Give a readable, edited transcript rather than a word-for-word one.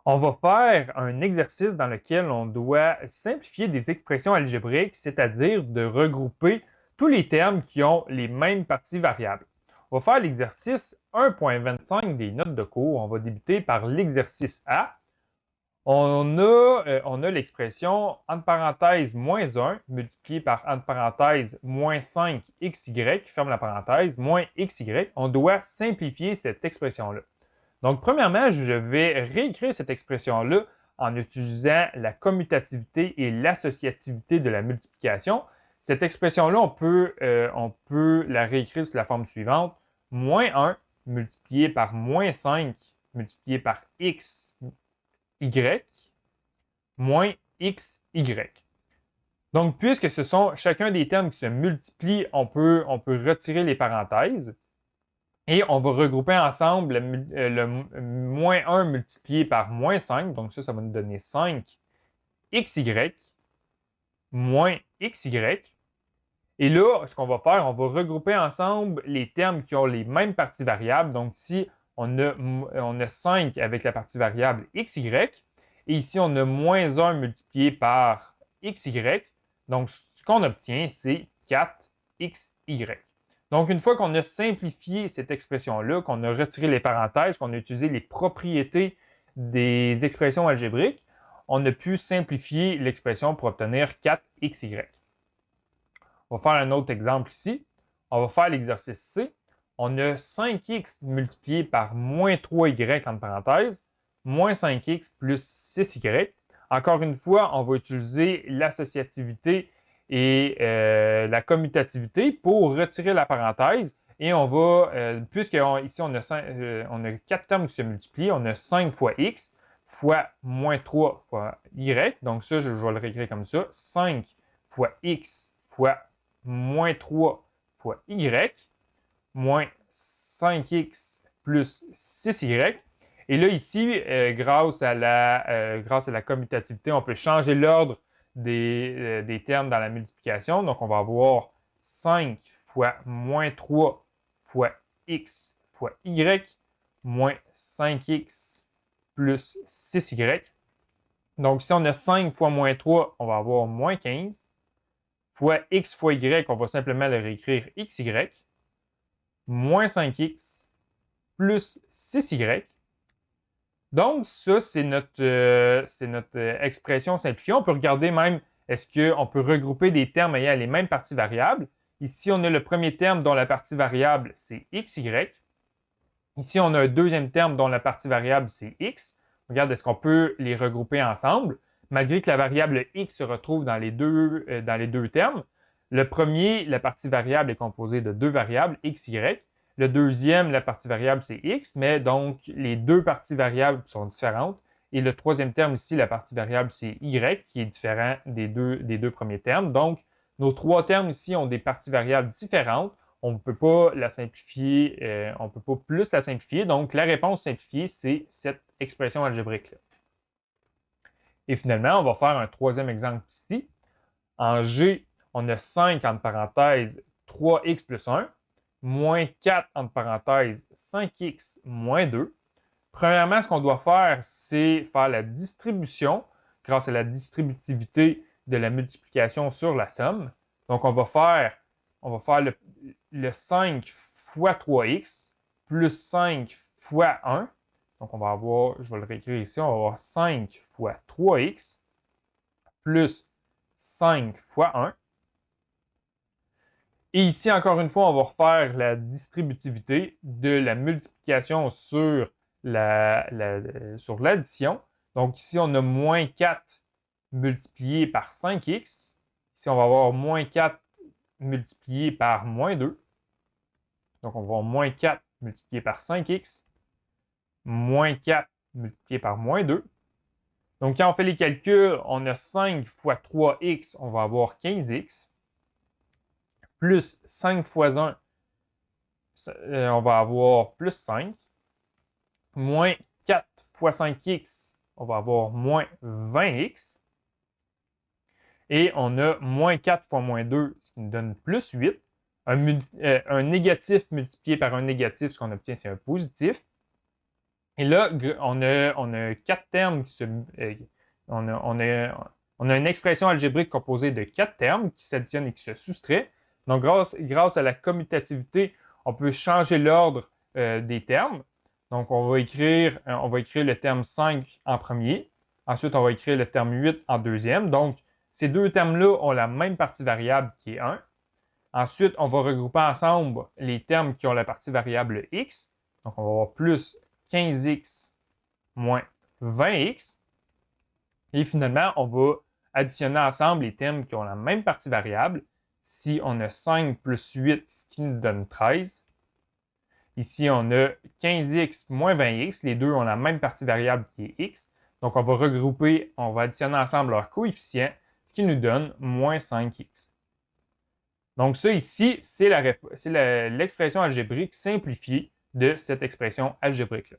On va faire un exercice dans lequel on doit simplifier des expressions algébriques, c'est-à-dire de regrouper tous les termes qui ont les mêmes parties variables. On va faire l'exercice 1.25 des notes de cours. On va débuter par l'exercice A. On a l'expression entre parenthèses moins 1 multiplié par entre parenthèses moins 5xy, ferme la parenthèse, moins xy. On doit simplifier cette expression-là. Donc, premièrement, je vais réécrire cette expression-là en utilisant la commutativité et l'associativité de la multiplication. Cette expression-là, on peut la réécrire sous la forme suivante. Moins 1 multiplié par moins 5 multiplié par x, y, moins x, y. Donc, puisque ce sont chacun des termes qui se multiplient, on peut retirer les parenthèses. Et on va regrouper ensemble le moins 1 multiplié par moins 5. Donc ça va nous donner 5xy moins xy. Et là, ce qu'on va faire, on va regrouper ensemble les termes qui ont les mêmes parties variables. Donc ici, on a 5 avec la partie variable xy. Et ici, on a moins 1 multiplié par xy. Donc ce qu'on obtient, c'est 4xy. Donc, une fois qu'on a simplifié cette expression-là, qu'on a retiré les parenthèses, qu'on a utilisé les propriétés des expressions algébriques, on a pu simplifier l'expression pour obtenir 4xy. On va faire un autre exemple ici. On va faire l'exercice C. On a 5x multiplié par moins 3y entre parenthèses, moins 5x plus 6y. Encore une fois, on va utiliser l'associativité et la commutativité pour retirer la parenthèse. Et on va, puisque ici on a 4 termes qui se multiplient, on a 5 fois x fois moins 3 fois y. Donc ça, je vais le réécrire comme ça. 5 fois x fois moins 3 fois y, moins 5x plus 6y. Et là, ici, grâce à la commutativité, on peut changer l'ordre des termes dans la multiplication. Donc, on va avoir 5 fois moins 3 fois x fois y, moins 5x plus 6y. Donc, si on a 5 fois moins 3, on va avoir moins 15. Fois x fois y, on va simplement le réécrire xy, moins 5x plus 6y. Donc, ça, c'est notre expression simplifiée. On peut regarder même, est-ce qu'on peut regrouper des termes ayant les mêmes parties variables. Ici, on a le premier terme dont la partie variable, c'est xy. Ici, on a un deuxième terme dont la partie variable, c'est x. Regarde, est-ce qu'on peut les regrouper ensemble, malgré que la variable x se retrouve dans les deux termes. Le premier, la partie variable est composée de deux variables, x, y. Le deuxième, la partie variable, c'est x, mais donc les deux parties variables sont différentes. Et le troisième terme ici, la partie variable, c'est y, qui est différent des deux premiers termes. Donc, nos trois termes ici ont des parties variables différentes. On ne peut pas la simplifier, on ne peut pas plus la simplifier. Donc, la réponse simplifiée, c'est cette expression algébrique-là. Et finalement, on va faire un troisième exemple ici. En G, on a 5 entre parenthèses 3x plus 1, moins 4 entre parenthèses 5x moins 2. Premièrement, ce qu'on doit faire, c'est faire la distribution grâce à la distributivité de la multiplication sur la somme. Donc, on va faire le 5 fois 3x plus 5 fois 1. Donc, on va avoir, je vais le réécrire ici, on va avoir 5 fois 3x plus 5 fois 1. Et ici, encore une fois, on va refaire la distributivité de la multiplication sur l'addition. Donc ici, on a moins 4 multiplié par 5x. Ici, on va avoir moins 4 multiplié par moins 2. Donc, on va avoir moins 4 multiplié par 5x, moins 4 multiplié par moins 2. Donc, quand on fait les calculs, on a 5 fois 3x, on va avoir 15x, plus 5 fois 1, on va avoir plus 5, moins 4 fois 5x, on va avoir moins 20x, et on a moins 4 fois moins 2, ce qui nous donne plus 8. Un négatif multiplié par un négatif, ce qu'on obtient, c'est un positif. Et là, on a quatre termes qui se. On a une expression algébrique composée de quatre termes qui s'additionnent et qui se soustraient. Donc, grâce à la commutativité, on peut changer l'ordre des termes. Donc, on va écrire le terme 5 en premier. Ensuite, on va écrire le terme 8 en deuxième. Donc, ces deux termes-là ont la même partie variable qui est 1. Ensuite, on va regrouper ensemble les termes qui ont la partie variable x. Donc, on va avoir plus 15x moins 20x. Et finalement, on va additionner ensemble les termes qui ont la même partie variable. Ici, on a 5 plus 8, ce qui nous donne 13. Ici, on a 15x moins 20x. Les deux ont la même partie variable qui est x. Donc, on va regrouper, on va additionner ensemble leurs coefficients, ce qui nous donne moins 5x. Donc, ça ici, c'est l'expression algébrique simplifiée de cette expression algébrique-là.